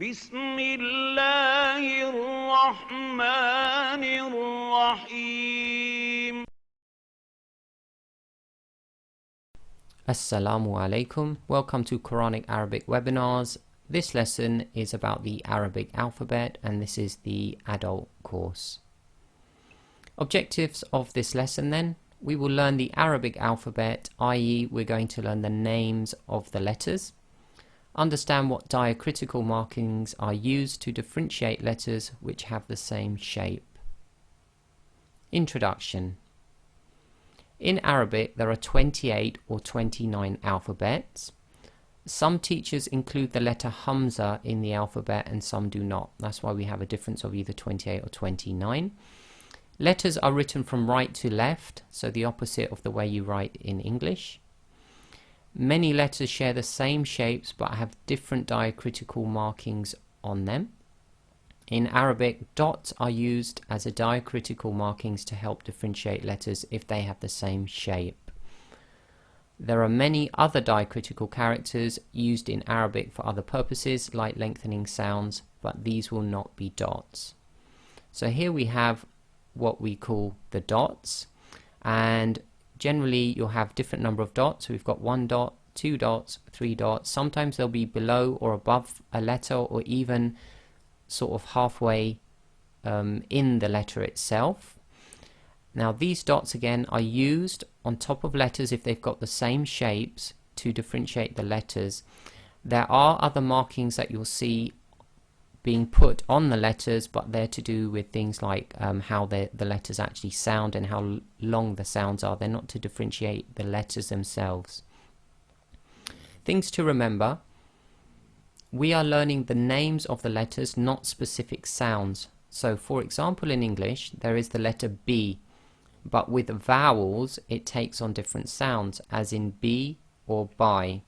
بسم الله الرحمن الرحيم. Assalamu alaikum. Welcome to Quranic Arabic webinars. This lesson is about the Arabic alphabet and this is the adult course. Objectives of this lesson then. We will learn the Arabic alphabet, i.e. we're going to learn the names of the letters. Understand what diacritical markings are used to differentiate letters which have the same shape. Introduction. In Arabic, there are 28 or 29 alphabets. Some teachers include the letter Hamza in the alphabet and some do not. That's why we have a difference of either 28 or 29. Letters are written from right to left, so the opposite of the way you write in English. Many letters share the same shapes but have different diacritical markings on them. In Arabic, dots are used as a diacritical markings to help differentiate letters if they have the same shape. There are many other diacritical characters used in Arabic for other purposes, like lengthening sounds, but these will not be dots. So here we have what we call the dots, and generally you'll have different number of dots. So we've got 1 dot, 2 dots, 3 dots. Sometimes they'll be below or above a letter or even sort of halfway in the letter itself. Now these dots again are used on top of letters if they've got the same shapes to differentiate the letters. There are other markings that you'll see being put on the letters, but they're to do with things like how the letters actually sound and how long the sounds are. They're not to differentiate the letters themselves. Things to remember. We are learning the names of the letters, not specific sounds. So for example, in English there is the letter B, but with vowels it takes on different sounds, as in B or by.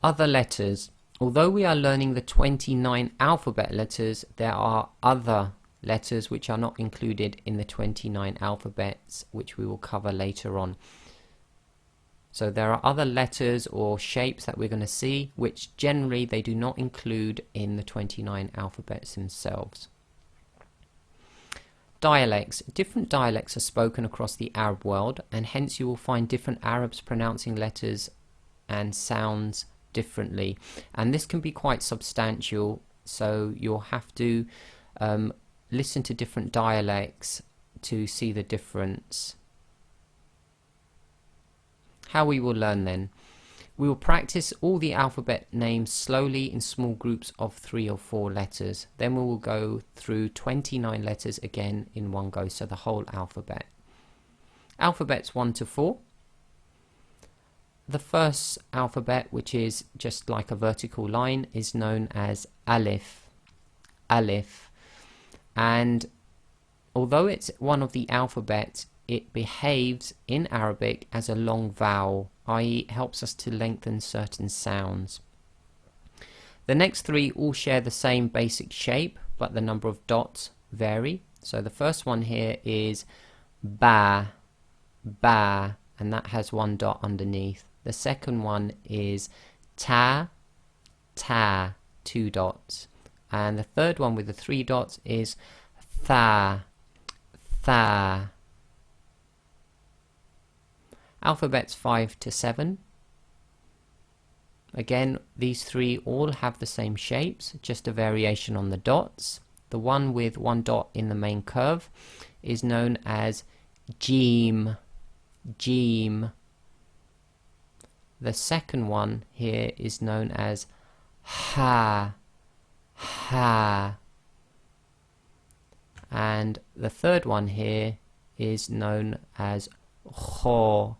Other letters. Although we are learning the 29 alphabet letters, there are other letters which are not included in the 29 alphabets, which we will cover later on. So there are other letters or shapes that we're going to see, which generally they do not include in the 29 alphabets themselves. Dialects. Different dialects are spoken across the Arab world, and hence you will find different Arabs pronouncing letters and sounds differently, and this can be quite substantial, so you'll have to listen to different dialects to see the difference. How we will learn then. We will practice all the alphabet names slowly in small groups of 3 or 4 letters. Then we will go through 29 letters again in one go, so the whole alphabet. Alphabets 1 to 4. The first alphabet, which is just like a vertical line, is known as Alif. Alif. And although it's one of the alphabets, it behaves in Arabic as a long vowel, i.e. it helps us to lengthen certain sounds. The next 3 all share the same basic shape, but the number of dots vary. So the first one here is Ba, Ba, and that has 1 dot underneath. The second one is Ta, Ta, 2 dots. And the third one with the 3 dots is Tha, Tha. Alphabets 5 to 7. Again, these 3 all have the same shapes, just a variation on the dots. The one with 1 dot in the main curve is known as Jim, Jim. The second one here is known as Ha, Ha. And the third one here is known as Kho,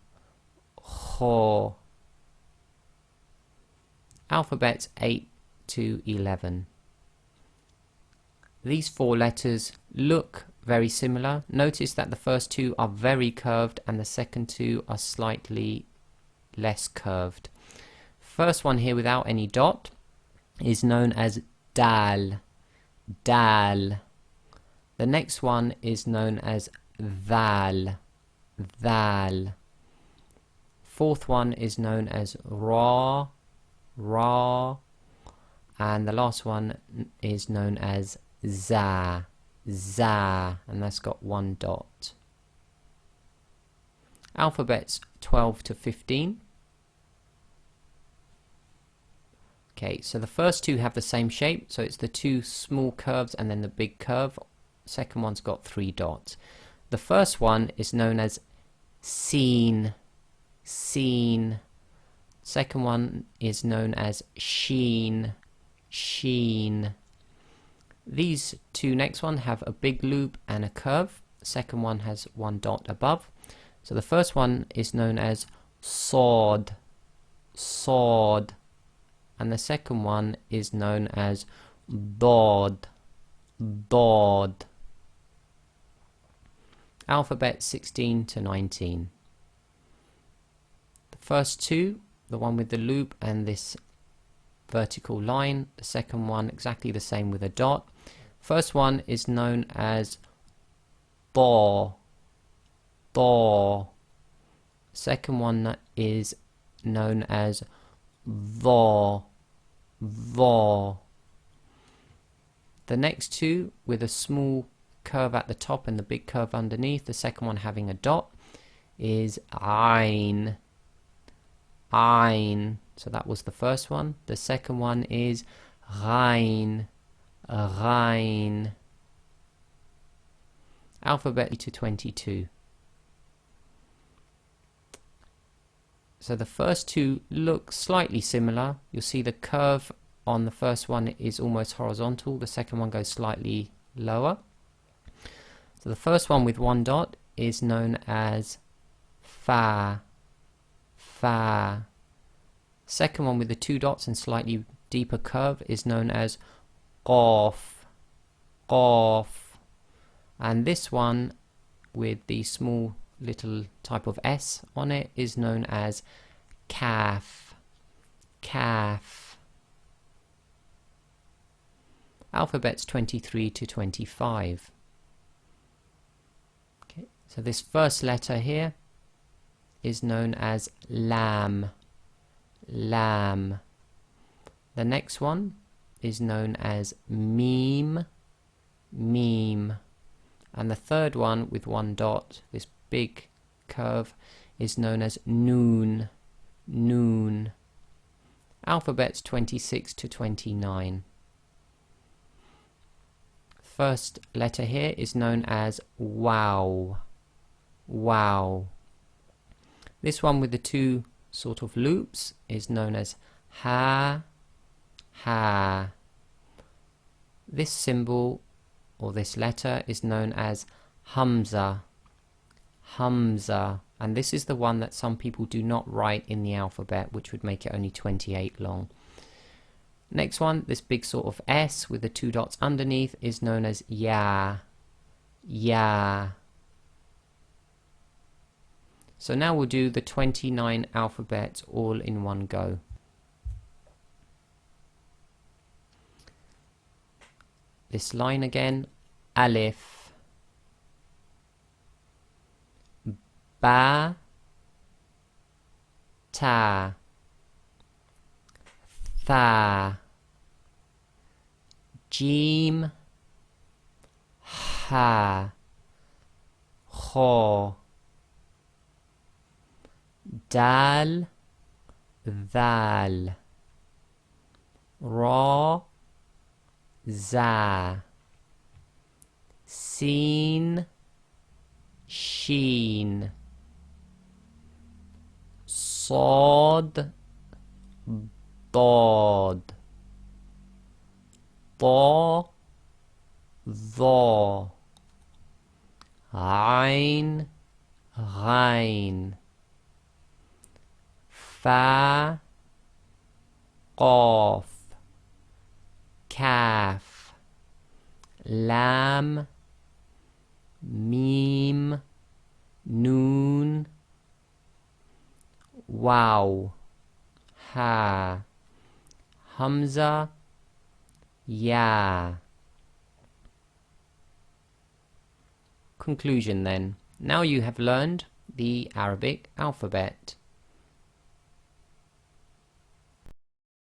Kho. Alphabets 8 to 11. These 4 letters look very similar. Notice that the first 2 are very curved and the second 2 are slightly less curved. First one here without any dot is known as Dal, Dal. The next one is known as Dhal, Dhal. Fourth one is known as Ra, Ra. And the last one is known as Za, Za. And that's got one dot. Alphabets 12 to 15. Okay, so the first two have the same shape, so it's the two small curves and then the big curve. Second one's got three dots. The first one is known as Seen, Seen. Second one is known as Sheen, Sheen. These two next one have a big loop and a curve. The second one has one dot above. So the first one is known as Sword, Sword. And the second one is known as Dod, Dod. Alphabet 16 to 19. The first two, the one with the loop and this vertical line. The second one exactly the same with a dot. First one is known as Thaw, Thaw. Second one is known as Thaw, Thaw. The next two with a small curve at the top and the big curve underneath, the second one having a dot, is Ain, Ain. So that was the first one. The second one is Ghain, Ghain. Alphabet to 22. So the first two look slightly similar. You'll see the curve on the first one is almost horizontal. The second one goes slightly lower. So the first one with one dot is known as Fa, Fa. Second one with the two dots and slightly deeper curve is known as Qaf, Qaf. And this one with the small little type of S on it is known as Kaf, Kaf. Alphabets 23 to 25. Okay, so this first letter here is known as Lam, Lam. The next one is known as Meme, Meme. And the third one with one dot, this big curve, is known as Noon, Noon. Alphabets 26 to 29. First letter here is known as Wow, Wow. This one with the two sort of loops is known as Ha, Ha. This symbol or this letter is known as Hamza, Hamza. And this is the one that some people do not write in the alphabet, which would make it only 28 long. Next one, this big sort of S with the two dots underneath is known as Ya, Ya. So now we'll do the 29 alphabets all in one go. This line again, Alif, Ba, Ta, Tha, Jim, Ha, Kho, Dal, Dhal, Ra, Za, Sin, Sheen, Sod, Dod, Tha, Thaw, Ain, Ghain, Fa, Qaf, Kaf, Lam, Meme, Noon, Wow, Ha, Hamza, Ya. Conclusion then. Now you have learned the Arabic alphabet.